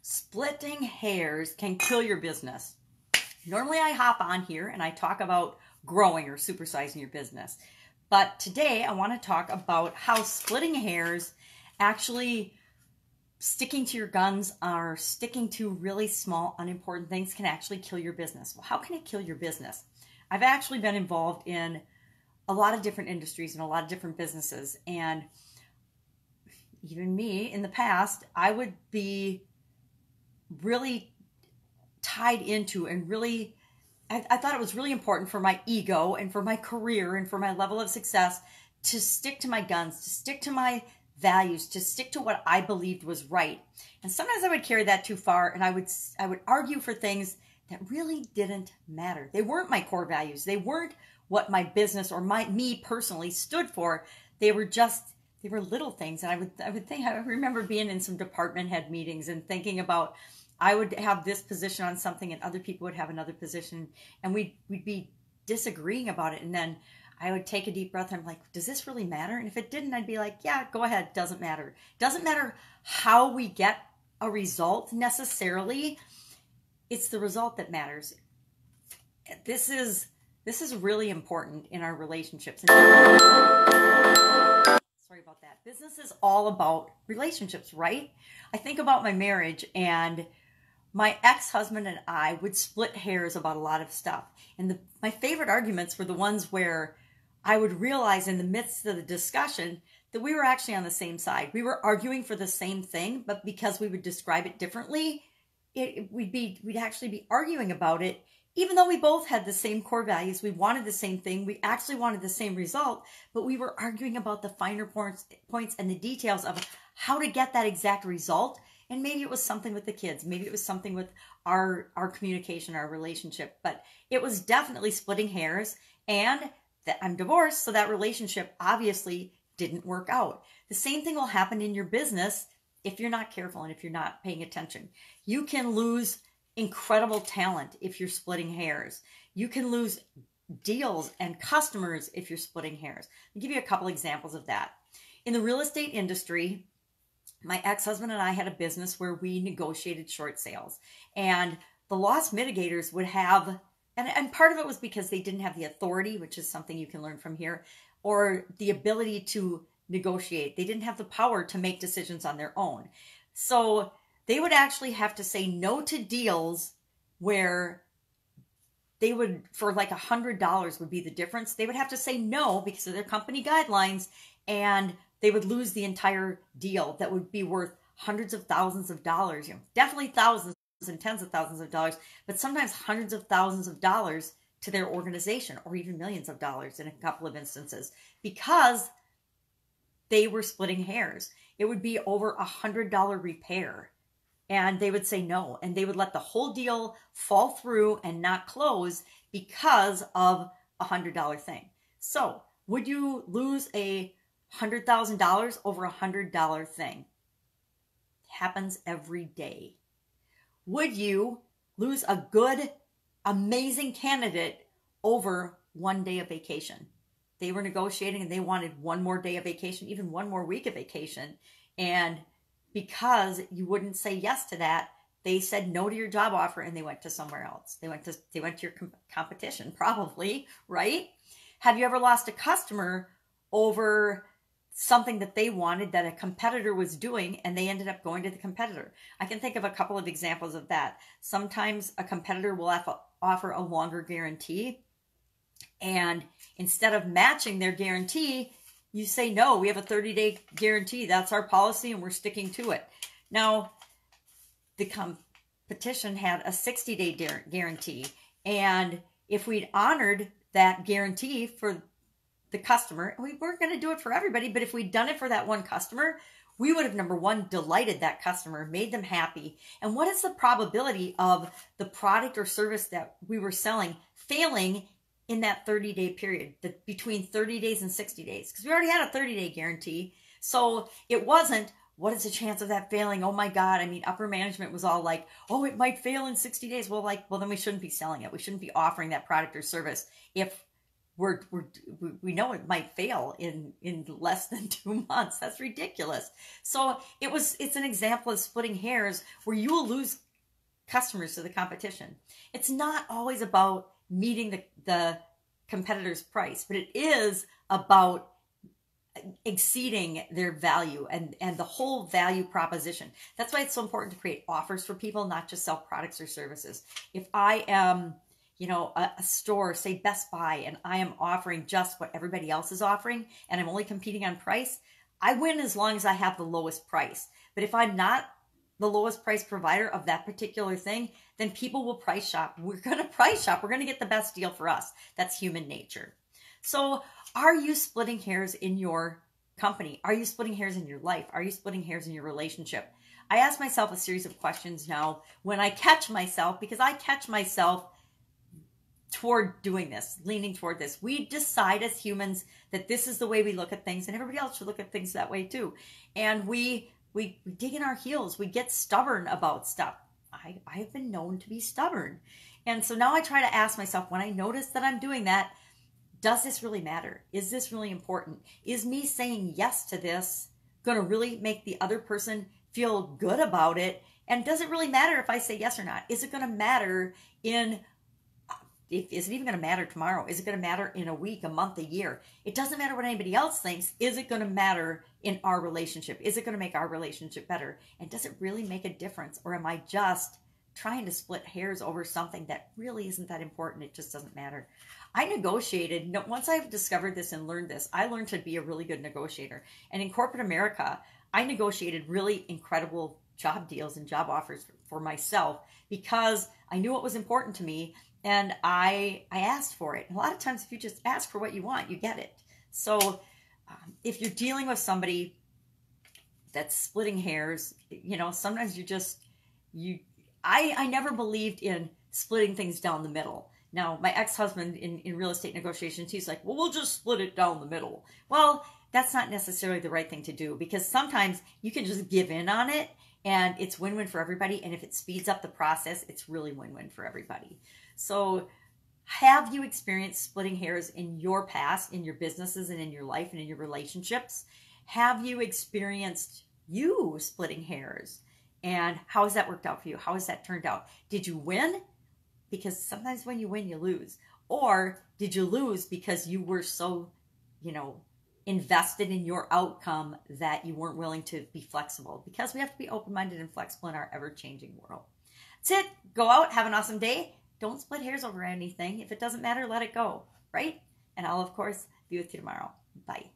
Splitting hairs can kill your business. Normally I hop on here and I talk about growing or supersizing your business. But today I want to talk about how splitting hairs, actually sticking to your guns or sticking to really small, unimportant things can actually kill your business. Well, how can it kill your business? I've actually been involved in a lot of different industries and a lot of different businesses. And even me in the past, I would be really tied into and really, I thought it was really important for my ego and for my career and for my level of success to stick to my guns, to stick to my values, to stick to what I believed was right. And sometimes I would carry that too far, and I would argue for things that really didn't matter. They weren't my core values. They weren't what my business or me personally stood for. They were little things. And I remember being in some department head meetings and thinking about, I would have this position on something and other people would have another position, and we'd be disagreeing about it. And then I would take a deep breath and I'm like, does this really matter? And if it didn't, I'd be like, yeah, go ahead. Doesn't matter. Doesn't matter how we get a result necessarily. It's the result that matters. This is really important in our relationships. Sorry about that. Business is all about relationships, right? I think about my marriage, and my ex-husband and I would split hairs about a lot of stuff. And my favorite arguments were the ones where I would realize in the midst of the discussion that we were actually on the same side. We were arguing for the same thing, but because we would describe it differently, we'd actually be arguing about it. Even though we both had the same core values, we wanted the same thing, we actually wanted the same result, but we were arguing about the finer points and the details of how to get that exact result. And maybe it was something with the kids, maybe it was something with our communication, our relationship, but it was definitely splitting hairs. And that I'm divorced, so that relationship obviously didn't work out. The same thing will happen in your business if you're not careful and if you're not paying attention. You can lose incredible talent if you're splitting hairs. You can lose deals and customers if you're splitting hairs. I'll give you a couple examples of that. In the real estate industry, my ex-husband and I had a business where we negotiated short sales, and the loss mitigators would have, and part of it was because they didn't have the authority, which is something you can learn from here, or the ability to negotiate. They didn't have the power to make decisions on their own. So they would actually have to say no to deals where they would, for like $100 would be the difference. They would have to say no because of their company guidelines, and they would lose the entire deal that would be worth hundreds of thousands of dollars, definitely thousands and tens of thousands of dollars, but sometimes hundreds of thousands of dollars to their organization, or even millions of dollars in a couple of instances, because they were splitting hairs. It would be over $100 repair, and they would say no, and they would let the whole deal fall through and not close because of a $100 thing. So would you lose a $100,000 over a $100 thing? It happens every day. Would you lose a good, amazing candidate over one day of vacation? They were negotiating and they wanted one more day of vacation, even one more week of vacation. And because you wouldn't say yes to that, they said no to your job offer and they went to somewhere else. They went to your competition, probably, right? Have you ever lost a customer over something that they wanted that a competitor was doing, and they ended up going to the competitor? I can think of a couple of examples of that. Sometimes a competitor will offer a longer guarantee, and instead of matching their guarantee, you say, no, we have a 30-day guarantee. That's our policy and we're sticking to it. Now, the competition had a 60-day guarantee, and if we'd honored that guarantee for the customer, we weren't going to do it for everybody, but if we'd done it for that one customer, we would have, number one, delighted that customer, made them happy. And what is the probability of the product or service that we were selling failing in that 30-day period, between 30 days and 60 days? Because we already had a 30-day guarantee. So it wasn't, what is the chance of that failing? Oh my God. I mean, upper management was all like, oh, it might fail in 60 days. Well, then we shouldn't be selling it. We shouldn't be offering that product or service if we know it might fail in less than 2 months. That's ridiculous. So it's an example of splitting hairs where you will lose customers to the competition. It's not always about meeting the competitor's price, but it is about exceeding their value and the whole value proposition. That's why it's so important to create offers for people, not just sell products or services. If I am, a store, say Best Buy, and I am offering just what everybody else is offering, and I'm only competing on price, I win as long as I have the lowest price. But if I'm not the lowest price provider of that particular thing, then people will price shop. We're going to price shop. We're going to get the best deal for us. That's human nature. So are you splitting hairs in your company? Are you splitting hairs in your life? Are you splitting hairs in your relationship? I ask myself a series of questions now when I catch myself, because I catch myself toward doing this, leaning toward this. We decide as humans that this is the way we look at things, and everybody else should look at things that way too. And we dig in our heels. We get stubborn about stuff. I have been known to be stubborn. And so now I try to ask myself, when I notice that I'm doing that, does this really matter? Is this really important? Is me saying yes to this going to really make the other person feel good about it? And does it really matter if I say yes or not? Is it going to matter is it even going to matter tomorrow? Is it going to matter in a week, a month, a year? It doesn't matter what anybody else thinks. Is it going to matter in our relationship? Is it going to make our relationship better? And does it really make a difference? Or am I just trying to split hairs over something that really isn't that important? It just doesn't matter. I negotiated. Once I've discovered this and learned this, I learned to be a really good negotiator. And in corporate America, I negotiated really incredible job deals and job offers for myself because I knew what was important to me. And I asked for it. And a lot of times, if you just ask for what you want, you get it. So if you're dealing with somebody that's splitting hairs, sometimes I never believed in splitting things down the middle. Now, my ex-husband in real estate negotiations, he's like, well, we'll just split it down the middle. Well, that's not necessarily the right thing to do, because sometimes you can just give in on it and it's win-win for everybody. And if it speeds up the process, it's really win-win for everybody. So have you experienced splitting hairs in your past, in your businesses and in your life and in your relationships? Have you experienced you splitting hairs? And how has that worked out for you? How has that turned out? Did you win? Because sometimes when you win, you lose. Or did you lose because you were so, invested in your outcome that you weren't willing to be flexible? Because we have to be open-minded and flexible in our ever-changing world. That's it. Go out. Have an awesome day. Don't split hairs over anything. If it doesn't matter, let it go, right? And I'll, of course, be with you tomorrow. Bye.